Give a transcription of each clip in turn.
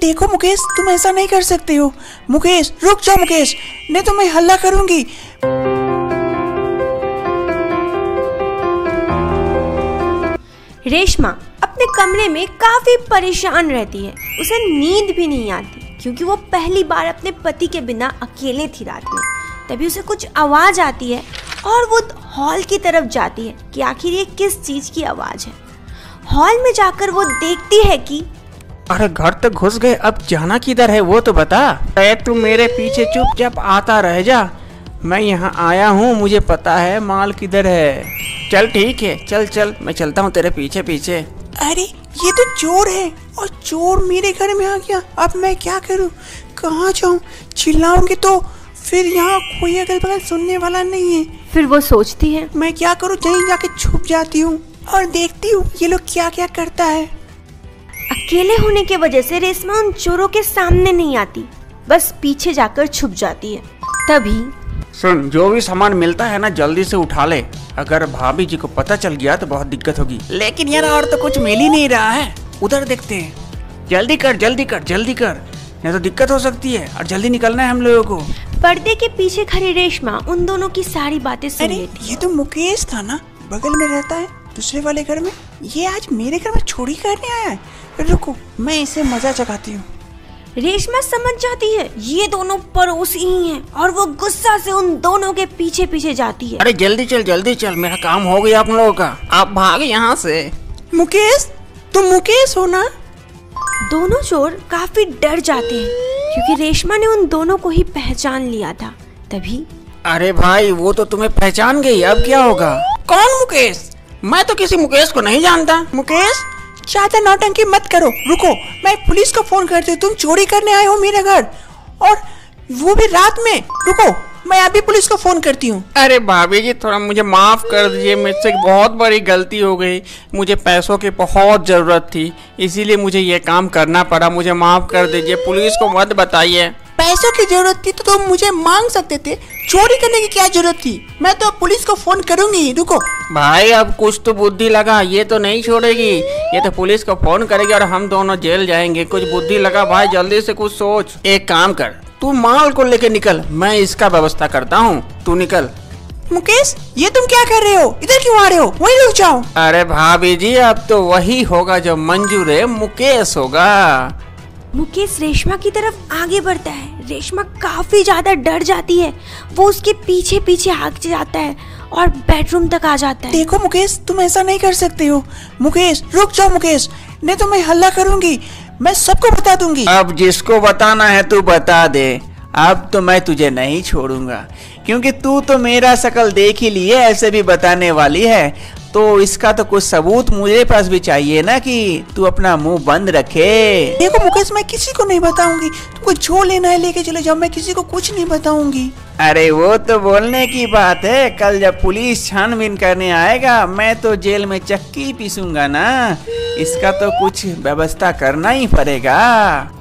देखो मुकेश, तुम ऐसा नहीं कर सकते हो। मुकेश रुक जाओ मुकेश, नहीं तो मैं हल्ला करूंगी। रेशमा अपने कमरे में काफी परेशान रहती है। उसे नींद भी नहीं आती क्योंकि वो पहली बार अपने पति के बिना अकेले थी रात में। तभी उसे कुछ आवाज आती है और वो हॉल की तरफ जाती है कि आखिर ये किस चीज की आवाज है। हॉल में जाकर वो देखती है कि अरे घर तक घुस गए, अब जाना किधर है वो तो बता। अरे तू मेरे पीछे चुपचाप आता रह जा, मैं यहाँ आया हूँ, मुझे पता है माल किधर है। चल ठीक है, चल चल मैं चलता हूँ तेरे पीछे पीछे। अरे ये तो चोर है और चोर मेरे घर में आ गया। अब मैं क्या करूँ, कहाँ जाऊँ? चिल्लाऊंगी तो फिर यहाँ कोई अगल बगल सुनने वाला नहीं है। फिर वो सोचती है मैं क्या करूँ, कहीं जाके छुप जाती हूँ और देखती हूँ ये लोग क्या क्या करता है। अकेले होने की वजह से रेशमा उन चोरों के सामने नहीं आती, बस पीछे जाकर छुप जाती है। तभी सुन, जो भी सामान मिलता है ना जल्दी से उठा ले, अगर भाभी जी को पता चल गया तो बहुत दिक्कत होगी। लेकिन यार और तो कुछ मिल ही नहीं रहा है, उधर देखते हैं। जल्दी कर जल्दी कर जल्दी कर, नहीं तो दिक्कत हो सकती है और जल्दी निकलना है हम लोगों को। पर्दे के पीछे खड़ी रेशमा उन दोनों की सारी बातें सुन लेती है। ये तो मुकेश था ना, बगल में रहता है दूसरे वाले घर में। ये आज मेरे घर में चोरी करने आया है। रुको मैं इसे मजा चखाती हूँ। रेशमा समझ जाती है ये दोनों पड़ोसी ही हैं और वो गुस्सा से उन दोनों के पीछे पीछे जाती है। अरे जल्दी चल, मेरा काम हो गया आप लोगों का, आप भाग यहाँ से। मुकेश, तुम मुकेश हो ना? दोनों चोर काफी डर जाते हैं क्योंकि रेशमा ने उन दोनों को ही पहचान लिया था। तभी अरे भाई वो तो तुम्हें पहचान गई, अब क्या होगा? कौन मुकेश? मैं तो किसी मुकेश को नहीं जानता। मुकेश ज्यादा नौटंकी मत करो, रुको मैं पुलिस को फोन करती हूँ। तुम चोरी करने आए हो मेरे घर और वो भी रात में। रुको मैं अभी पुलिस को फोन करती हूँ। अरे भाभी जी थोड़ा मुझे माफ कर दीजिए, मुझसे बहुत बड़ी गलती हो गई। मुझे पैसों की बहुत जरूरत थी, इसीलिए मुझे ये काम करना पड़ा, मुझे माफ कर दीजिए। पुलिस को मत बताइए। पैसों की जरूरत थी तो तुम मुझे मांग सकते थे, चोरी करने की क्या जरूरत थी? मैं तो पुलिस को फोन करूंगी। रुको भाई अब कुछ तो बुद्धि लगा, ये तो नहीं छोड़ेगी, ये तो पुलिस को फोन करेगी और हम दोनों जेल जाएंगे। कुछ बुद्धि लगा भाई, जल्दी से कुछ सोच। एक काम कर, तू माल को लेके निकल, मैं इसका व्यवस्था करता हूँ, तू निकल। मुकेश ये तुम क्या कर रहे हो? इधर क्यों आ रहे हो? वहीं रुक जाओ। अरे भाभी जी अब तो वही होगा जो मंजूर है, मुकेश होगा। मुकेश रेशमा की तरफ आगे बढ़ता है। रेशमा काफी ज्यादा डर जाती है, वो उसके पीछे पीछे भाग जाता है और बेडरूम तक आ जाता है। देखो मुकेश तुम ऐसा नहीं कर सकते हो। मुकेश रुक जाओ मुकेश, नहीं तो मैं हल्ला करूंगी, मैं सबको बता दूंगी। अब जिसको बताना है तू बता दे, अब तो मैं तुझे नहीं छोड़ूंगा क्योंकि तू तो मेरा शकल देख ही लिए ऐसे भी बताने वाली है, तो इसका तो कुछ सबूत मुझे पास भी चाहिए ना कि तू अपना मुंह बंद रखे। देखो मुकेश मैं किसी को नहीं बताऊंगी, तुमको जो लेना है लेके चले जाओ, मैं किसी को कुछ नहीं बताऊंगी। अरे वो तो बोलने की बात है, कल जब पुलिस छानबीन करने आएगा मैं तो जेल में चक्की पीसूंगा ना, इसका तो कुछ व्यवस्था करना ही पड़ेगा।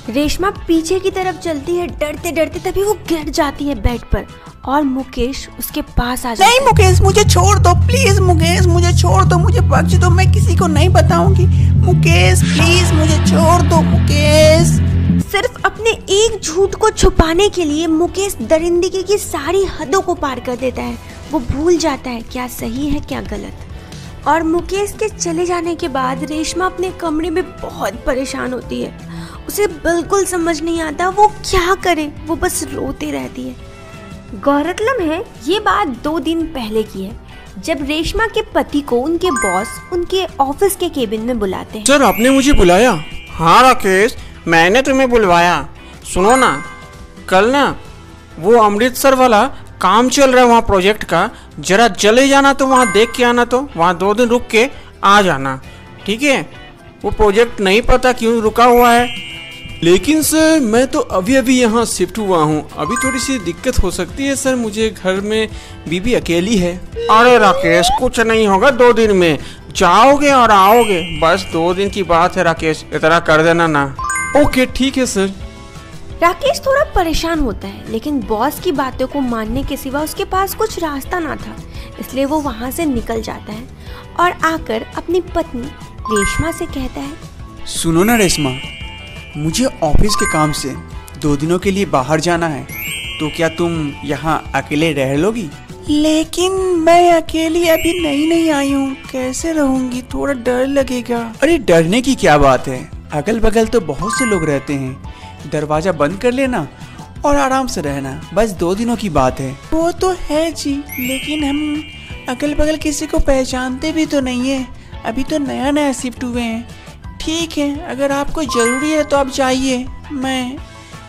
रेशमा पीछे की तरफ चलती है डरते डरते, तभी वो गिर जाती है बेड पर और मुकेश उसके पास आ जाता है। नहीं मुकेश मुझे छोड़ दो प्लीज, मुकेश मुझे छोड़ दो, मुझे बख्श दो, मैं किसी को नहीं बताऊंगी। मुकेश प्लीज मुझे छोड़ दो। मुकेश सिर्फ अपने एक झूठ को छुपाने के लिए मुकेश दरिंदगी की सारी हदों को पार कर देता है। वो भूल जाता है क्या सही है क्या गलत। और मुकेश के चले जाने के बाद रेशमा अपने कमरे में बहुत परेशान होती है। उसे बिल्कुल समझ नहीं आता वो क्या करे, वो बस रोती रहती है। गौरतलब है ये बात 2 दिन पहले की है, जब रेशमा के पति को उनके बॉस उनके ऑफिस के केबिन में बुलाते हैं। सर आपने मुझे बुलाया? हाँ राकेश मैंने तुम्हें बुलवाया। सुनो ना, कल ना वो अमृतसर वाला काम चल रहा है वहाँ प्रोजेक्ट का, जरा चले जाना तो वहाँ देख के आना, तो वहाँ 2 दिन रुक के आ जाना, ठीक है? वो प्रोजेक्ट नहीं पता क्यों रुका हुआ है। लेकिन सर मैं तो अभी यहाँ शिफ्ट हुआ हूँ, अभी थोड़ी सी दिक्कत हो सकती है सर, मुझे घर में बीबी अकेली है। अरे राकेश कुछ नहीं होगा, 2 दिन में जाओगे और आओगे, बस 2 दिन की बात है राकेश, इतना कर देना ना। ओके ठीक है सर। राकेश थोड़ा परेशान होता है, लेकिन बॉस की बातों को मानने के सिवा उसके पास कुछ रास्ता ना था, इसलिए वो वहाँ से निकल जाता है और आकर अपनी पत्नी रेशमा से कहता है, सुनो ना रेशमा, मुझे ऑफिस के काम से 2 दिनों के लिए बाहर जाना है, तो क्या तुम यहाँ अकेले रह लोगी? लेकिन मैं अकेली अभी नई आई हूँ, कैसे रहूंगी? थोड़ा डर लगेगा। अरे डरने की क्या बात है, अगल बगल तो बहुत से लोग रहते हैं। दरवाजा बंद कर लेना और आराम से रहना, बस 2 दिनों की बात है। वो तो है जी, लेकिन हम अगल बगल किसी को पहचानते भी तो नहीं है, अभी तो नया शिफ्ट हुए हैं। ठीक है, अगर आपको जरूरी है तो आप जाइए, मैं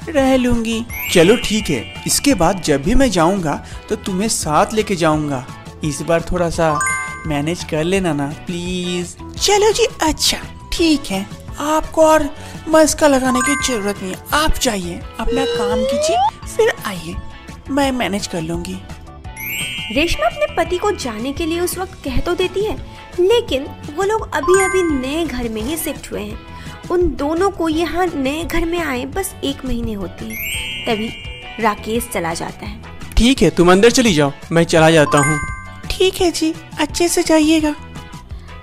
रह लूंगी। चलो ठीक है, इसके बाद जब भी मैं जाऊंगा तो तुम्हें साथ लेके जाऊंगा। इस बार थोड़ा सा मैनेज कर लेना ना प्लीज। चलो जी, अच्छा ठीक है, आपको और मस्का लगाने की जरूरत नहीं है, आप जाइए, अपना काम कीजिए, फिर आइए, मैं मैनेज कर लूंगी। रेशमा अपने पति को जाने के लिए उस वक्त कह तो देती है, लेकिन वो लोग अभी नए घर में ही शिफ्ट हुए हैं। उन दोनों को यहाँ नए घर में आए बस 1 महीने होते हैं, तभी राकेश चला जाता है। ठीक है, तुम अंदर चली जाओ, मैं चला जाता हूँ। ठीक है जी, अच्छे से जाइएगा।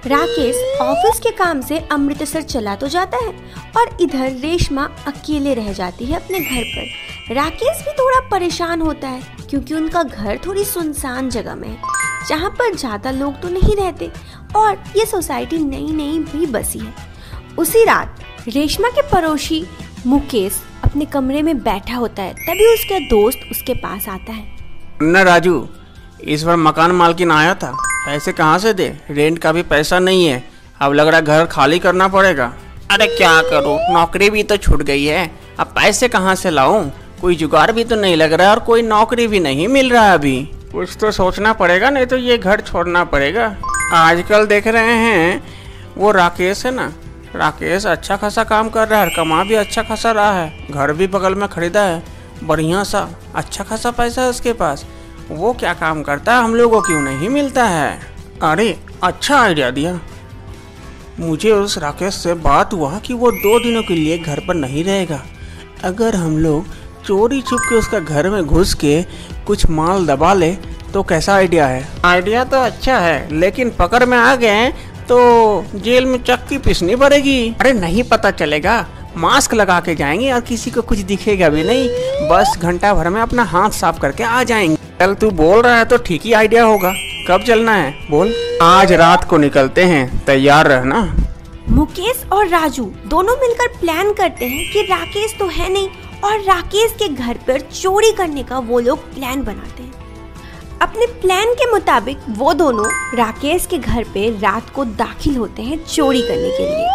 राकेश ऑफिस के काम से अमृतसर चला तो जाता है और इधर रेशमा अकेले रह जाती है अपने घर पर। राकेश भी थोड़ा परेशान होता है क्योंकि उनका घर थोड़ी सुनसान जगह में है, जहाँ पर ज्यादा लोग तो नहीं रहते और ये सोसाइटी नई भी बसी है। उसी रात रेशमा के पड़ोसी मुकेश अपने कमरे में बैठा होता है, तभी उसका दोस्त उसके पास आता है। न राजू, इस बार मकान मालकिन आया था, पैसे कहाँ से दे? रेंट का भी पैसा नहीं है, अब लग रहा घर खाली करना पड़ेगा। अरे क्या करूँ, नौकरी भी तो छूट गई है, अब पैसे कहाँ से लाऊं? कोई जुगाड़ भी तो नहीं लग रहा है और कोई नौकरी भी नहीं मिल रहा है अभी। कुछ तो सोचना पड़ेगा, नहीं तो ये घर छोड़ना पड़ेगा। आजकल देख रहे हैं वो राकेश है ना, राकेश अच्छा खासा काम कर रहा है, कमा भी अच्छा खासा रहा है, घर भी बगल में खरीदा है, बढ़िया सा अच्छा खासा पैसा है उसके पास। वो क्या काम करता है, हम लोगों को क्यों नहीं मिलता है? अरे अच्छा आइडिया दिया मुझे। उस राकेश से बात हुआ कि वो 2 दिनों के लिए घर पर नहीं रहेगा। अगर हम लोग चोरी छुप के उसका घर में घुस के कुछ माल दबा ले तो कैसा आइडिया है? आइडिया तो अच्छा है, लेकिन पकड़ में आ गए तो जेल में चक्की पीसनी पड़ेगी। अरे नहीं पता चलेगा, मास्क लगा के जाएंगे और किसी को कुछ दिखेगा भी नहीं, बस घंटा भर में अपना हाथ साफ करके आ जाएंगे। चल तू बोल रहा है तो ठीक ही आइडिया होगा। कब चलना है बोल? आज रात को निकलते हैं, तैयार रहना। मुकेश और राजू दोनों मिलकर प्लान करते हैं कि राकेश तो है नहीं और राकेश के घर पर चोरी करने का वो लोग प्लान बनाते हैं। अपने प्लान के मुताबिक वो दोनों राकेश के घर पे रात को दाखिल होते हैं चोरी करने के लिए।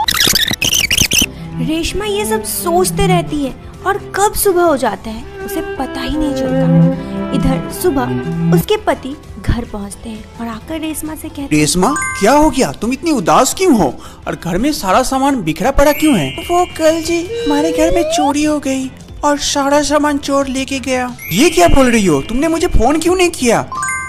रेशमा ये सब सोचते रहती है और कब सुबह हो जाता है उसे पता ही नहीं चलता। इधर सुबह उसके पति घर पहुंचते हैं और आकर रेशमा से कहते हैं, रेशमा क्या हो गया, तुम इतनी उदास क्यों हो और घर में सारा सामान बिखरा पड़ा क्यों है? वो कल जी हमारे घर में चोरी हो गई और सारा सामान चोर लेके गया। ये क्या बोल रही हो, तुमने मुझे फोन क्यों नहीं किया?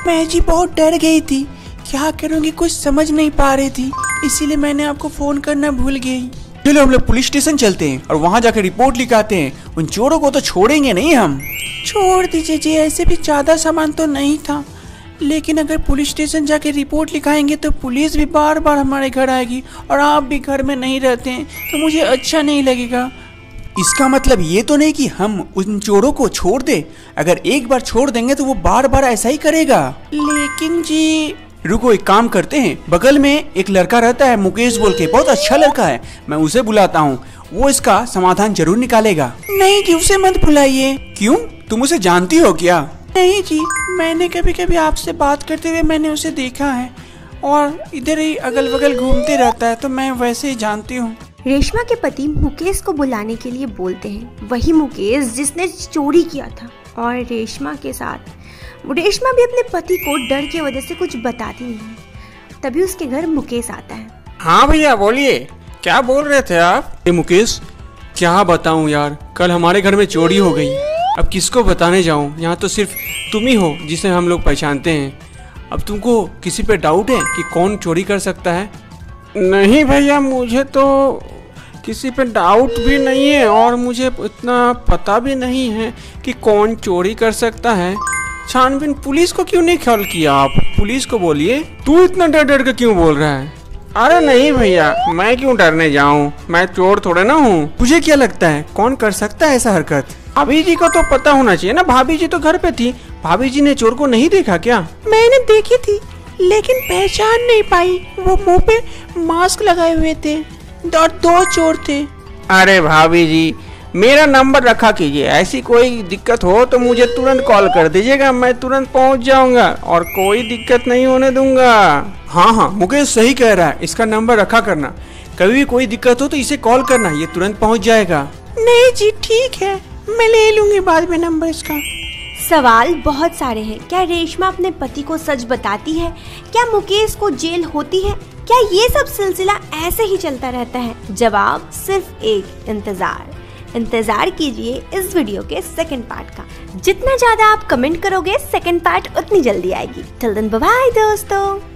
मैं जी बहुत डर गई थी, क्या करूँगी कुछ समझ नहीं पा रही थी, इसीलिए मैंने आपको फोन करना भूल गई। चलो हम लोग पुलिस स्टेशन चलते हैं और वहाँ जाकर रिपोर्ट लिखाते हैं, उन चोरों को तो छोड़ेंगे नहीं हम। छोड़ दीजिए जी, ऐसे भी ज्यादा सामान तो नहीं था, लेकिन अगर पुलिस स्टेशन जाके रिपोर्ट लिखाएंगे तो पुलिस भी बार बार हमारे घर आएगी और आप भी घर में नहीं रहते हैं तो मुझे अच्छा नहीं लगेगा। इसका मतलब ये तो नहीं कि हम उन चोरों को छोड़ दे, अगर एक बार छोड़ देंगे तो वो बार बार ऐसा ही करेगा। लेकिन जी रुको, एक काम करते हैं, बगल में एक लड़का रहता है मुकेश बोल के, बहुत अच्छा लड़का है, मैं उसे बुलाता हूँ, वो इसका समाधान जरूर निकालेगा। नहीं जी उसे मत बुलाइए। क्यों, तुम उसे जानती हो क्या? नहीं जी, मैंने कभी कभी आपसे बात करते हुए मैंने उसे देखा है और इधर ही अगल बगल घूमते रहता है, तो मैं वैसे ही जानती हूँ। रेशमा के पति मुकेश को बुलाने के लिए बोलते हैं, वही मुकेश जिसने चोरी किया था। और रेशमा के साथ रेशमा भी अपने पति को डर की वजह से कुछ बताती नहीं है। तभी उसके घर मुकेश आता है। हाँ भैया बोलिए, क्या बोल रहे थे आप? मुकेश क्या बताऊं यार, कल हमारे घर में चोरी हो गई, अब किसको बताने जाऊं? यहाँ तो सिर्फ तुम ही हो जिसे हम लोग पहचानते हैं। अब तुमको किसी पे डाउट है कि कौन चोरी कर सकता है? नहीं भैया, मुझे तो किसी पे डाउट भी नहीं है और मुझे इतना पता भी नहीं है कि कौन चोरी कर सकता है। छानबीन पुलिस को क्यों नहीं कॉल किया आप? पुलिस को बोलिए। तू इतना डर डर के क्यों बोल रहा है? अरे नहीं भैया, मैं क्यों डरने जाऊं, मैं चोर थोड़े ना हूँ। तुझे क्या लगता है कौन कर सकता है ऐसा हरकत? भाभी जी को तो पता होना चाहिए ना, भाभी जी तो घर पे थी। भाभी जी ने चोर को नहीं देखा क्या? मैंने देखी थी लेकिन पहचान नहीं पाई। वो मुंह पे मास्क लगाए हुए थे और 2 चोर थे। अरे भाभी जी, मेरा नंबर रखा कीजिए, ऐसी कोई दिक्कत हो तो मुझे तुरंत कॉल कर दीजिएगा, मैं तुरंत पहुंच जाऊंगा और कोई दिक्कत नहीं होने दूंगा। हाँ, मुकेश सही कह रहा है, इसका नंबर रखा करना। कभी भी कोई दिक्कत हो तो इसे कॉल करना, ये तुरंत पहुंच जाएगा। नहीं जी ठीक है, मैं ले लूंगी बाद में नंबर इसका। सवाल बहुत सारे हैं। क्या रेशमा अपने पति को सच बताती है? क्या मुकेश को जेल होती है? क्या ये सब सिलसिला ऐसे ही चलता रहता है? जवाब सिर्फ एक, इंतजार कीजिए इस वीडियो के सेकंड पार्ट का। जितना ज्यादा आप कमेंट करोगे सेकंड पार्ट उतनी जल्दी आएगी। टिल देन बाय बाय दोस्तों।